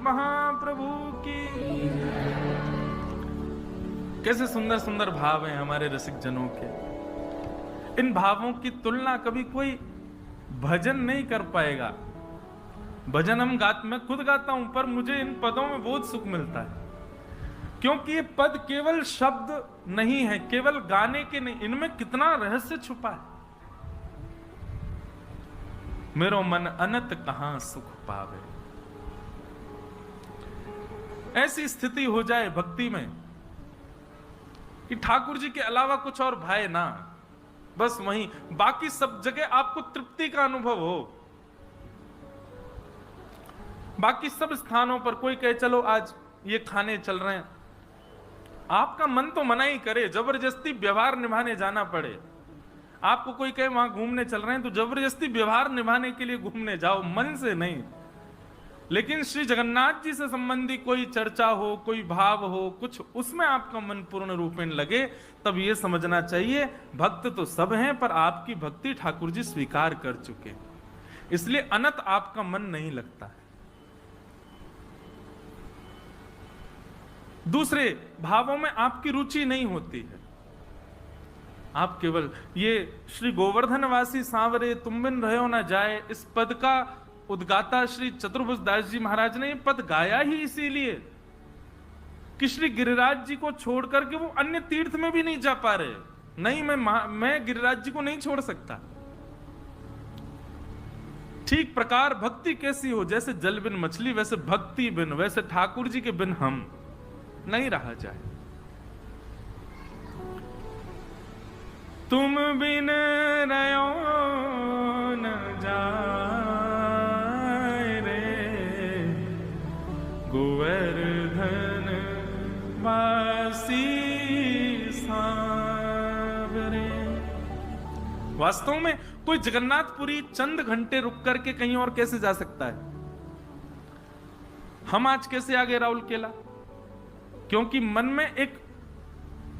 महाप्रभु की। कैसे सुंदर सुंदर भाव हैं हमारे रसिक जनों के। इन भावों की तुलना कभी कोई भजन नहीं कर पाएगा। भजन मैं खुद गाता हूं, पर मुझे इन पदों में बहुत सुख मिलता है, क्योंकि ये पद केवल शब्द नहीं है, केवल गाने के नहीं, इनमें कितना रहस्य छुपा है। मेरो मन अनंत कहां सुख पावे। ऐसी स्थिति हो जाए भक्ति में कि ठाकुर जी के अलावा कुछ और भाए ना, बस वहीं, बाकी सब जगह आपको तृप्ति का अनुभव हो। बाकी सब स्थानों पर कोई कहे चलो आज ये खाने चल रहे हैं, आपका मन तो मना ही करे, जबरदस्ती व्यवहार निभाने जाना पड़े। आपको कोई कहे वहां घूमने चल रहे हैं तो जबरदस्ती व्यवहार निभाने के लिए घूमने जाओ, मन से नहीं। लेकिन श्री जगन्नाथ जी से संबंधी कोई चर्चा हो, कोई भाव हो, कुछ उसमें आपका मन पूर्ण रूपेण लगे, तब यह समझना चाहिए भक्त तो सब हैं, पर आपकी भक्ति ठाकुर जी स्वीकार कर चुके, इसलिए अनंत आपका मन नहीं लगता है। दूसरे भावों में आपकी रुचि नहीं होती है। आप केवल ये श्री गोवर्धनवासी सांवरे तुम बिन रहो ना जाए, इस पद का उद्गाता श्री चतुर्भुज दास जी महाराज ने ये पद गाया ही इसीलिए कि श्री गिरिराज जी को छोड़ करके वो अन्य तीर्थ में भी नहीं जा पा रहे। नहीं, मैं गिरिराज जी को नहीं छोड़ सकता। ठीक प्रकार भक्ति कैसी हो, जैसे जल बिन मछली, वैसे भक्ति बिन, वैसे ठाकुर जी के बिन हम नहीं रहा जाए। तुम बिन रहो न जाए रे, गोवर्धन वासी सांवरे। वास्तव में कोई जगन्नाथपुरी चंद घंटे रुक करके कहीं और कैसे जा सकता है? हम आज कैसे आ गए राउल केला? क्योंकि मन में एक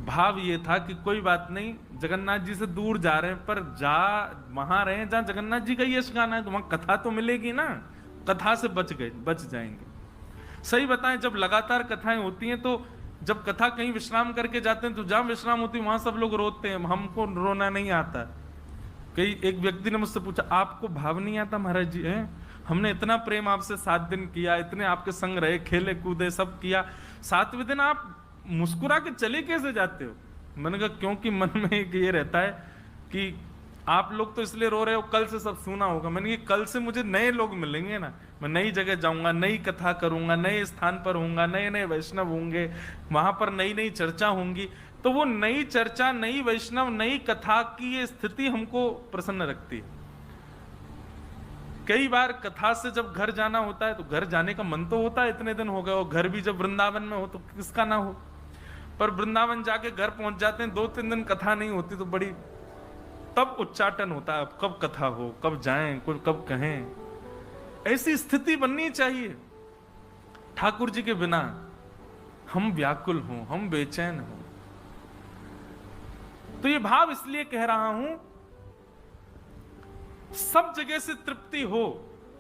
भाव ये था कि कोई बात नहीं, जगन्नाथ जी से दूर जा रहे हैं, पर वहां रहे जहां जगन्नाथ जी का यश गाना है, तो वहां कथा तो मिलेगी ना, कथा से बच जाएंगे। सही बताएं, जब लगातार कथाएं होती हैं तो जब कथा कहीं विश्राम करके जाते हैं तो जहां विश्राम होती है वहां सब लोग रोते हैं, हमको रोना नहीं आता। कई एक व्यक्ति ने मुझसे पूछा, आपको भाव नहीं आता महाराज जी? हमने इतना प्रेम आपसे 7 दिन किया, इतने आपके संग रहे, खेले कूदे सब किया, 7वें दिन आप मुस्कुरा के चले कैसे जाते हो? मैंने कहा क्योंकि मन में एक ये रहता है कि आप लोग तो इसलिए रो रहे हो, कल से सब सुना होगा। मैंने कहा कल से मुझे नए लोग मिलेंगे ना, मैं नई जगह जाऊंगा, नई कथा करूंगा, नए स्थान पर होऊंगा, नए नए वैष्णव होंगे, वहां पर नई नई चर्चा होंगी, तो वो नई चर्चा, नई वैष्णव, नई कथा की ये स्थिति हमको प्रसन्न रखती है। कई बार कथा से जब घर जाना होता है तो घर जाने का मन तो होता है, इतने दिन हो गए, और घर भी जब वृंदावन में हो तो किसका ना हो, पर वृंदावन जाके घर पहुंच जाते हैं, 2-3 दिन कथा नहीं होती तो बड़ी तब उच्चाटन होता है, कब कथा हो, कब जाएं, कब कहें। ऐसी स्थिति बननी चाहिए। ठाकुर जी के बिना हम व्याकुल हों, हम बेचैन हों। तो ये भाव इसलिए कह रहा हूं, सब जगह से तृप्ति हो,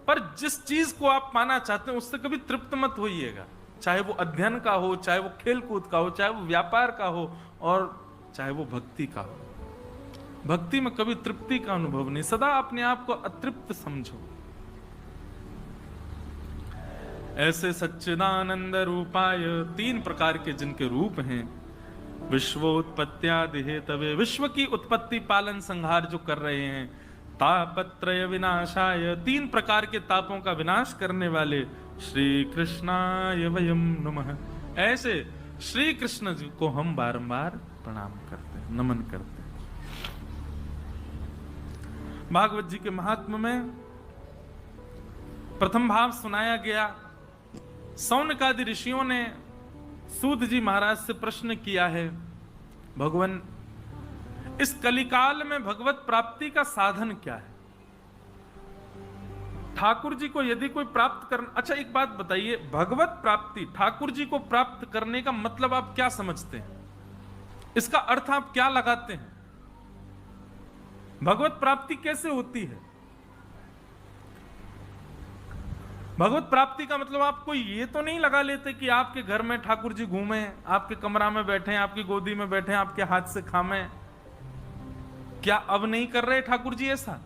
पर जिस चीज को आप पाना चाहते हैं उससे कभी तृप्त मत होइएगा। चाहे वो अध्ययन का हो, चाहे वो खेल कूद का हो, चाहे वो व्यापार का हो, और चाहे वो भक्ति का हो। भक्ति में कभी तृप्ति का अनुभव नहीं, सदा अपने आप को अतृप्त समझो। ऐसे सच्चिदानंद रूपाय, 3 प्रकार के जिनके रूप हैं, विश्वोत्पत्त्यादि हेतवे, विश्व की उत्पत्ति पालन संहार जो कर रहे हैं, तापत्रय विनाशाय, 3 प्रकार के तापों का विनाश करने वाले, श्री कृष्णाय वयम नमः। ऐसे श्री कृष्ण जी को हम बारंबार प्रणाम करते हैं, नमन करते हैं। भागवत जी के महात्म्य में प्रथम भाव सुनाया गया। सौनकादि ऋषियों ने सूत जी महाराज से प्रश्न किया है, भगवान इस कलिकाल में भगवत प्राप्ति का साधन क्या है? ठाकुर जी को यदि कोई प्राप्त करना, अच्छा एक बात बताइए, भगवत प्राप्ति, ठाकुर जी को प्राप्त करने का मतलब आप क्या समझते हैं? इसका अर्थ आप क्या लगाते हैं? भगवत प्राप्ति कैसे होती है? भगवत प्राप्ति का मतलब आप कोई ये तो नहीं लगा लेते कि आपके घर में ठाकुर जी घूमे, आपके कमरा में बैठे, आपकी गोदी में बैठे, आपके हाथ से खामे। क्या अब नहीं कर रहे ठाकुर जी ऐसा?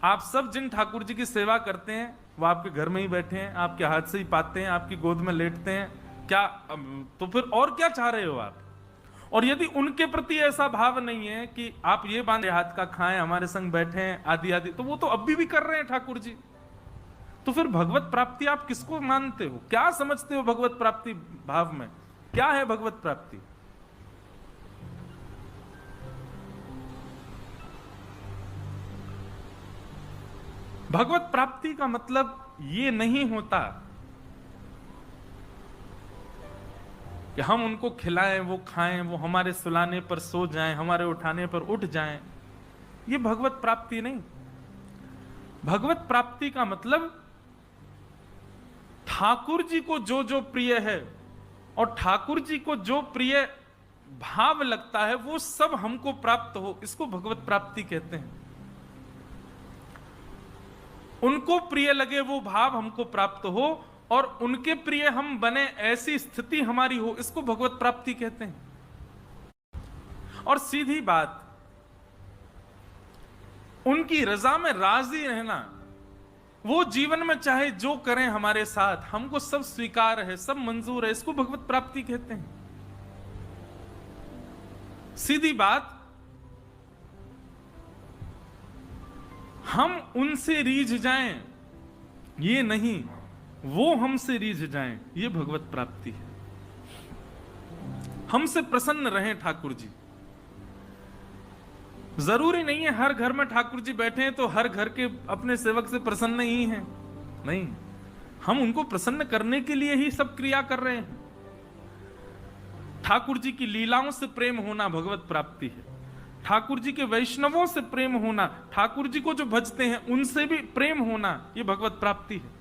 आप सब जिन ठाकुर जी की सेवा करते हैं वो आपके घर में ही बैठे हैं, आपके हाथ से ही पाते हैं, आपकी गोद में लेटते हैं। क्या तो फिर और क्या चाह रहे हो आप? और यदि उनके प्रति ऐसा भाव नहीं है कि आप ये बांधे हाथ का खाएं, हमारे संग बैठे हैं आदि आदि, तो वो तो अभी भी कर रहे हैं ठाकुर जी। तो फिर भगवत प्राप्ति आप किसको मानते हो? क्या समझते हो भगवत प्राप्ति भाव में? क्या है भगवत प्राप्ति? भगवत प्राप्ति का मतलब ये नहीं होता कि हम उनको खिलाएं, वो खाएं, वो हमारे सुलाने पर सो जाएं, हमारे उठाने पर उठ जाएं। ये भगवत प्राप्ति नहीं। भगवत प्राप्ति का मतलब ठाकुर जी को जो जो प्रिय है और ठाकुर जी को जो प्रिय भाव लगता है वो सब हमको प्राप्त हो, इसको भगवत प्राप्ति कहते हैं। उनको प्रिय लगे वो भाव हमको प्राप्त हो और उनके प्रिय हम बने, ऐसी स्थिति हमारी हो, इसको भगवत प्राप्ति कहते हैं। और सीधी बात, उनकी रजा में राजी रहना, वो जीवन में चाहे जो करें हमारे साथ, हमको सब स्वीकार है, सब मंजूर है, इसको भगवत प्राप्ति कहते हैं। सीधी बात, हम उनसे रीझ जाएं ये नहीं, वो हमसे रीझ जाएं, ये भगवत प्राप्ति है। हमसे प्रसन्न रहें ठाकुर जी। जरूरी नहीं है हर घर में ठाकुर जी बैठे हैं तो हर घर के अपने सेवक से प्रसन्न ही हैं, नहीं। हम उनको प्रसन्न करने के लिए ही सब क्रिया कर रहे हैं। ठाकुर जी की लीलाओं से प्रेम होना भगवत प्राप्ति है। ठाकुर जी के वैष्णवों से प्रेम होना, ठाकुर जी को जो भजते हैं उनसे भी प्रेम होना, यह भगवत प्राप्ति है।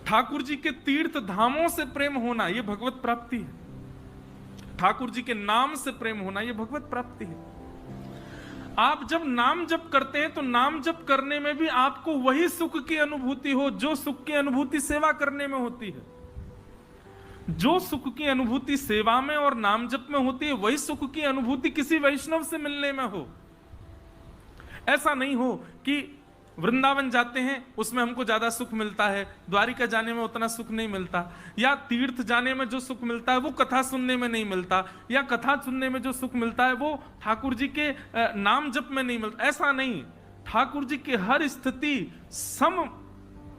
ठाकुर जी के तीर्थ धामों से प्रेम होना, यह भगवत प्राप्ति है। ठाकुर जी के नाम से प्रेम होना, यह भगवत प्राप्ति है। आप जब नाम जप करते हैं तो नाम जप करने में भी आपको वही सुख की अनुभूति हो जो सुख की अनुभूति सेवा करने में होती है। जो सुख की अनुभूति सेवा में और नाम जप में होती है, वही सुख की अनुभूति किसी वैष्णव से मिलने में हो। ऐसा नहीं हो कि वृंदावन जाते हैं उसमें हमको ज्यादा सुख मिलता है, द्वारिका जाने में उतना सुख नहीं मिलता, या तीर्थ जाने में जो सुख मिलता है वो कथा सुनने में नहीं मिलता, या कथा सुनने में जो सुख मिलता है वो ठाकुर जी के नाम जप में नहीं मिलता। ऐसा नहीं, ठाकुर जी की हर स्थिति सम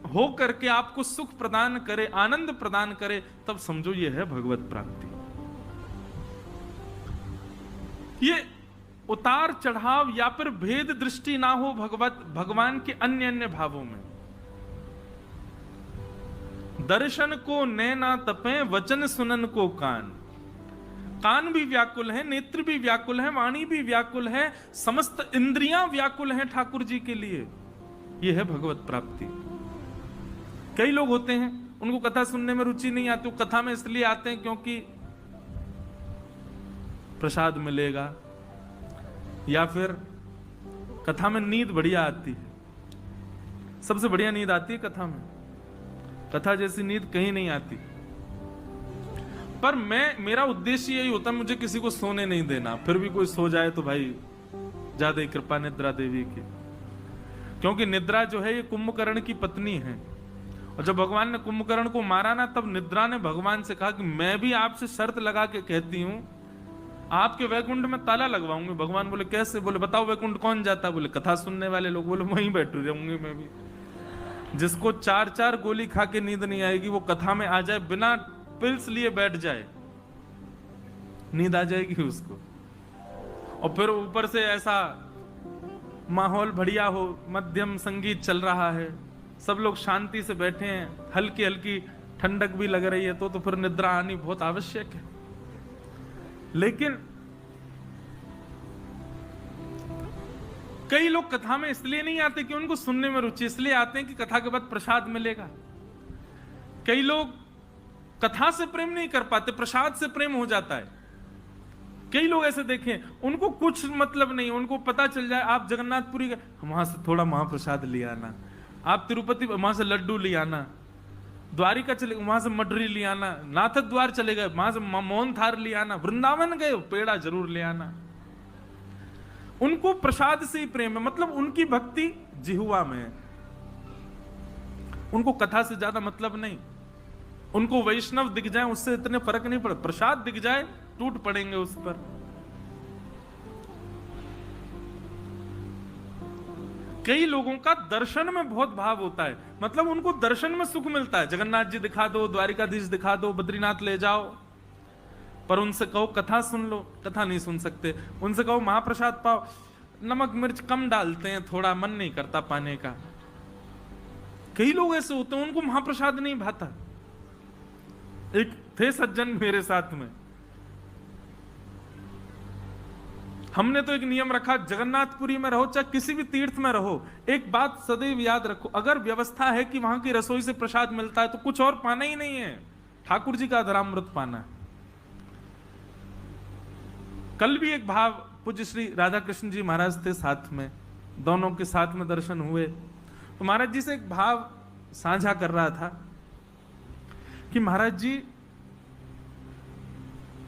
हो करके आपको सुख प्रदान करे, आनंद प्रदान करे, तब समझो ये है भगवत प्राप्ति। ये उतार चढ़ाव या फिर भेद दृष्टि ना हो भगवान के अन्य अन्य भावों में। दर्शन को नैना तपे, वचन सुनन को कान। कान भी व्याकुल है, नेत्र भी व्याकुल है, वाणी भी व्याकुल है, समस्त इंद्रियां व्याकुल हैं ठाकुर जी के लिए। यह है भगवत प्राप्ति। कई लोग होते हैं उनको कथा सुनने में रुचि नहीं आती, वो कथा में इसलिए आते हैं क्योंकि प्रसाद मिलेगा, या फिर कथा में नींद बढ़िया आती है। सबसे बढ़िया नींद आती है कथा में, कथा जैसी नींद कहीं नहीं आती। पर मेरा उद्देश्य यही होता है, मुझे किसी को सोने नहीं देना। फिर भी कोई सो जाए तो भाई ज्यादा कृपा निद्रा देवी की, क्योंकि निद्रा जो है ये कुंभकर्ण की पत्नी है। और जब भगवान ने कुंभकर्ण को मारा ना, तब निद्रा ने भगवान से कहा कि मैं भी आपसे शर्त लगा के कहती हूं, आपके वैकुंठ में ताला लगवाऊंगी। भगवान बोले कैसे? बोले बताओ वैकुंठ कौन जाता? बोले कथा सुनने वाले लोग। बोले वहीं बैठे रहूंगी मैं भी। जिसको 4-4 गोली खा के नींद नहीं आएगी वो कथा में आ जाए, बिना पिल्स लिए बैठ जाए, नींद आ जाएगी उसको। और फिर ऊपर से ऐसा माहौल बढ़िया हो, मध्यम संगीत चल रहा है, सब लोग शांति से बैठे हैं, हल्की हल्की ठंडक भी लग रही है, तो फिर निद्रा आनी बहुत आवश्यक है। लेकिन कई लोग कथा में इसलिए नहीं आते कि उनको सुनने में रुचि, इसलिए आते हैं कि कथा के बाद प्रसाद मिलेगा। कई लोग कथा से प्रेम नहीं कर पाते, प्रसाद से प्रेम हो जाता है। कई लोग ऐसे देखें, उनको कुछ मतलब नहीं, उनको पता चल जाए आप जगन्नाथपुरी गए, वहां से थोड़ा महाप्रसाद लिया ना, आप तिरुपति वहां से लड्डू ले आना, द्वारिका चले वहां से मडरी ले आना, नाथक द्वार चले गए वहां से मोहन थार ले आना, वृंदावन गए पेड़ा जरूर ले आना। उनको प्रसाद से ही प्रेम है, मतलब उनकी भक्ति जिहुआ में है, उनको कथा से ज्यादा मतलब नहीं। उनको वैष्णव दिख जाए उससे इतने फर्क नहीं पड़ता, प्रसाद दिख जाए टूट पड़ेंगे उस पर। कई लोगों का दर्शन में बहुत भाव होता है, मतलब उनको दर्शन में सुख मिलता है, जगन्नाथ जी दिखा दो, द्वारिकाधीश दिखा दो, बद्रीनाथ ले जाओ, पर उनसे कहो कथा सुन लो, कथा नहीं सुन सकते। उनसे कहो महाप्रसाद पाओ, नमक मिर्च कम डालते हैं, थोड़ा मन नहीं करता पाने का। कई लोग ऐसे होते हैं उनको महाप्रसाद नहीं भाता। एक थे सज्जन मेरे साथ में, हमने तो एक नियम रखा, जगन्नाथपुरी में रहो चाहे किसी भी तीर्थ में रहो, एक बात सदैव याद रखो, अगर व्यवस्था है कि वहां की रसोई से प्रसाद मिलता है तो कुछ और पाना ही नहीं है, ठाकुर जी का अधरामृत पाना है। कल भी एक भाव पूज्य श्री राधा कृष्ण जी महाराज थे साथ में, दोनों के साथ में दर्शन हुए, तो महाराज जी से एक भाव साझा कर रहा था कि महाराज जी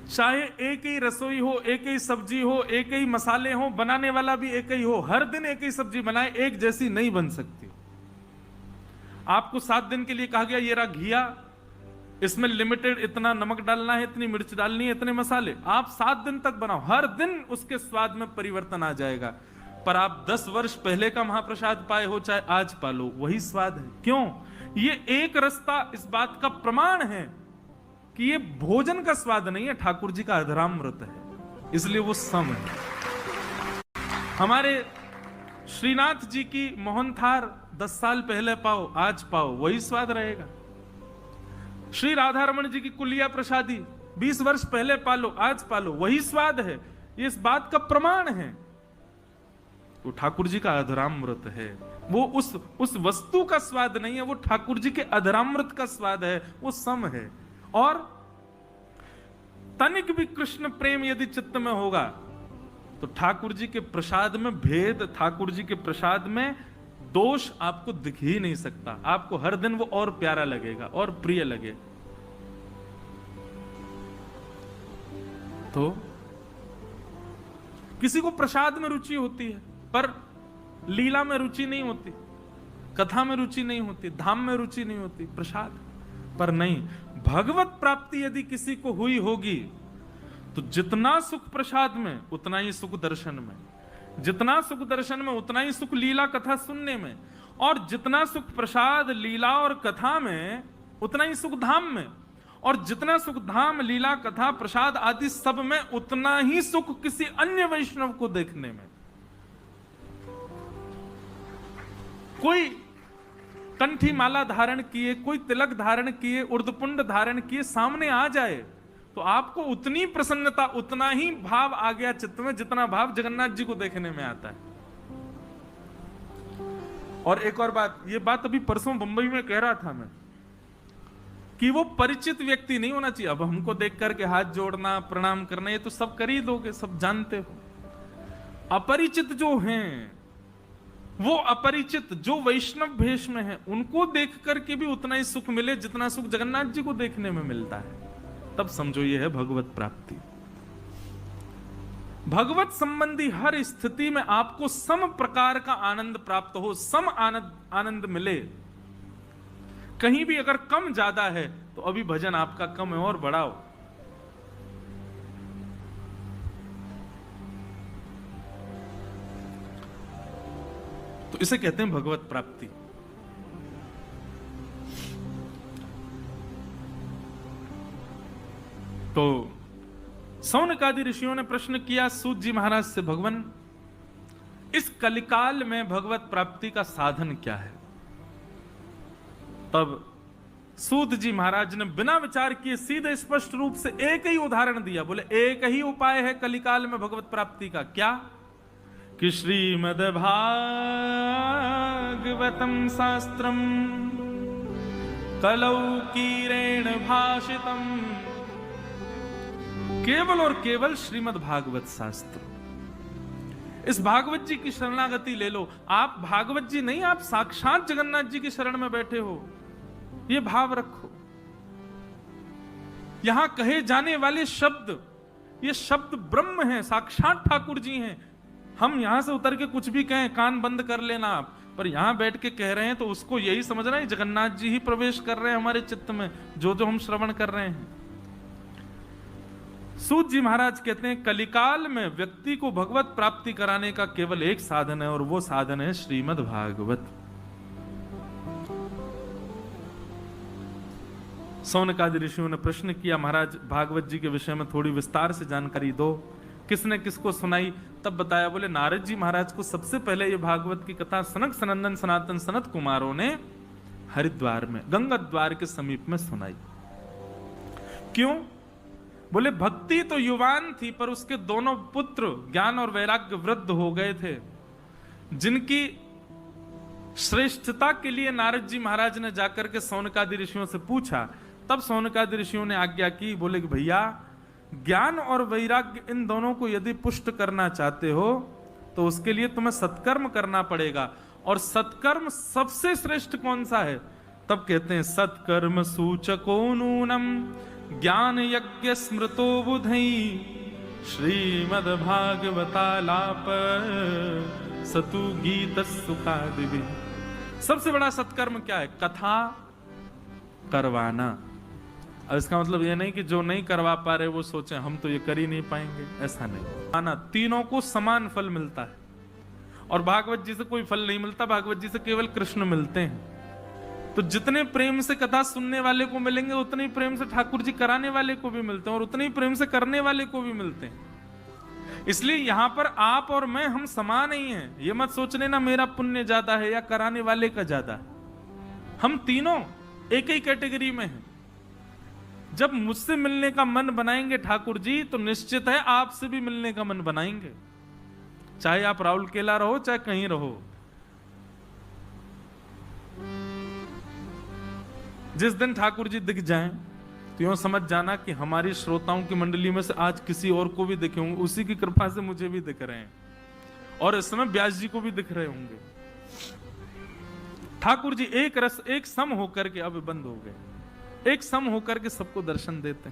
चाहे एक ही रसोई हो, एक ही सब्जी हो, एक ही मसाले हो, बनाने वाला भी एक ही हो, हर दिन एक ही सब्जी बनाए, एक जैसी नहीं बन सकती। आपको 7 दिन के लिए कहा गया ये रहा घिया, इसमें लिमिटेड इतना नमक डालना है, इतनी मिर्च डालनी है, इतने मसाले, आप 7 दिन तक बनाओ, हर दिन उसके स्वाद में परिवर्तन आ जाएगा। पर आप 10 वर्ष पहले का महाप्रसाद पाए हो चाहे आज पा लो, वही स्वाद है। क्यों? ये एक रास्ता इस बात का प्रमाण है कि ये भोजन का स्वाद नहीं है, ठाकुर जी का अधरामृत है, इसलिए वो सम है। हमारे श्रीनाथ जी की मोहन थार 10 साल पहले पाओ आज पाओ, वही स्वाद रहेगा। श्री राधा रमन जी की कुलिया प्रसादी 20 वर्ष पहले पालो आज पालो, वही स्वाद है, ये इस बात का प्रमाण है। वो ठाकुर जी का अधरामृत है, वो उस वस्तु का स्वाद नहीं है, वो ठाकुर जी के अधरामृत का स्वाद है, वो सम है। और तनिक भी कृष्ण प्रेम यदि चित्त में होगा तो ठाकुर जी के प्रसाद में भेद, ठाकुर जी के प्रसाद में दोष आपको दिख ही नहीं सकता। आपको हर दिन वो और प्यारा लगेगा और प्रिय लगे। तो किसी को प्रसाद में रुचि होती है पर लीला में रुचि नहीं होती, कथा में रुचि नहीं होती, धाम में रुचि नहीं होती, प्रसाद पर नहीं। भगवत प्राप्ति यदि किसी को हुई होगी तो जितना सुख प्रसाद में उतना ही सुख दर्शन में, जितना सुख दर्शन में उतना ही सुख लीला कथा सुनने में, और जितना सुख प्रसाद लीला और कथा में उतना ही सुख धाम में, और जितना सुख धाम लीला कथा प्रसाद आदि सब में उतना ही सुख किसी अन्य वैष्णव को देखने में। कोई कंठी माला धारण किए, कोई तिलक धारण किए, उर्दपुंड धारण किए सामने आ जाए तो आपको उतनी प्रसन्नता, उतना ही भाव आ गया चित्त में जितना भाव जगन्नाथ जी को देखने में आता है। और एक और बात, ये बात अभी परसों बंबई में कह रहा था मैं, कि वो परिचित व्यक्ति नहीं होना चाहिए। अब हमको देख करके हाथ जोड़ना, प्रणाम करना, ये तो सब कर ही दोगे, सब जानते हो। अपरिचित जो हैं, वो अपरिचित जो वैष्णव भेष में है, उनको देख करके भी उतना ही सुख मिले जितना सुख जगन्नाथ जी को देखने में मिलता है, तब समझो ये है भगवत प्राप्ति। भगवत संबंधी हर स्थिति में आपको सम प्रकार का आनंद प्राप्त हो, सम आनंद मिले। कहीं भी अगर कम ज्यादा है तो अभी भजन आपका कम है और बढ़ाओ। तो इसे कहते हैं भगवत प्राप्ति। तो सौनकादि ऋषियों ने प्रश्न किया सूत जी महाराज से, भगवान इस कलिकाल में भगवत प्राप्ति का साधन क्या है? तब सूत जी महाराज ने बिना विचार किए सीधे स्पष्ट रूप से एक ही उदाहरण दिया। बोले एक ही उपाय है कलिकाल में भगवत प्राप्ति का। क्या? कि श्रीमद् भागवतम शास्त्रम कलौकीरेण भाषितम, केवल और केवल श्रीमद् भागवत शास्त्र। इस भागवत जी की शरणागति ले लो। आप भागवत जी नहीं, आप साक्षात जगन्नाथ जी की शरण में बैठे हो, ये भाव रखो। यहां कहे जाने वाले शब्द, ये शब्द ब्रह्म है, साक्षात ठाकुर जी हैं। हम यहां से उतर के कुछ भी कहें, कान बंद कर लेना आप, पर यहां बैठ के कह रहे हैं तो उसको यही समझना है जगन्नाथ जी ही प्रवेश कर रहे हैं हमारे चित्त में, जो जो हम श्रवण कर रहे हैं। सूत जी महाराज कहते हैं कलिकाल में व्यक्ति को भगवत प्राप्ति कराने का केवल एक साधन है, और वो साधन है श्रीमद् भागवत। सौनकादि ऋषियों ने प्रश्न किया, महाराज भागवत जी के विषय में थोड़ी विस्तार से जानकारी दो, किसने किसको सुनाई? तब बताया, बोले नारद जी महाराज को सबसे पहले ये भागवत की कथा सनक सनंदन सनातन सनत कुमारों ने हरिद्वार में गंगा द्वार के समीप में सुनाई। क्यों? बोले भक्ति तो युवान थी, पर उसके दोनों पुत्र ज्ञान और वैराग्य वृद्ध हो गए थे, जिनकी श्रेष्ठता के लिए नारद जी महाराज ने जाकर के सौनकादि ऋषियों से पूछा। तब सौनकादि ऋषियों ने आज्ञा की, बोले कि भैया ज्ञान और वैराग्य इन दोनों को यदि पुष्ट करना चाहते हो तो उसके लिए तुम्हें सत्कर्म करना पड़ेगा। और सत्कर्म सबसे श्रेष्ठ कौन सा है? तब कहते हैं सत्कर्म सूचको नूनम ज्ञान यज्ञ स्मृतो बुधई श्रीमद् भागवतालाप सतु गीत सुखादिवि। सबसे बड़ा सत्कर्म क्या है? कथा करवाना। अब इसका मतलब ये नहीं कि जो नहीं करवा पा रहे वो सोचे हम तो ये कर ही नहीं पाएंगे, ऐसा नहीं। आना तीनों को समान फल मिलता है, और भागवत जी से कोई फल नहीं मिलता, भागवत जी से केवल कृष्ण मिलते हैं। तो जितने प्रेम से कथा सुनने वाले को मिलेंगे उतने ही प्रेम से ठाकुर जी कराने वाले को भी मिलते हैं, और उतने ही प्रेम से करने वाले को भी मिलते हैं। इसलिए यहां पर आप और मैं हम समान ही हैं। ये मत सोच लेना मेरा पुण्य ज्यादा है या कराने वाले का ज्यादा है। हम तीनों एक ही कैटेगरी में हैं। जब मुझसे मिलने का मन बनाएंगे ठाकुर जी, तो निश्चित है आपसे भी मिलने का मन बनाएंगे, चाहे आप राउल केला रहो चाहे कहीं रहो। जिस दिन ठाकुर जी दिख जाएं तो यूं समझ जाना कि हमारी श्रोताओं की मंडली में से आज किसी और को भी दिखे होंगे, उसी की कृपा से मुझे भी दिख रहे हैं, और इस समय व्यास जी को भी दिख रहे होंगे। ठाकुर जी एक रस एक सम होकर के अब बंद हो गए, एक सम होकर के सबको दर्शन देते हैं।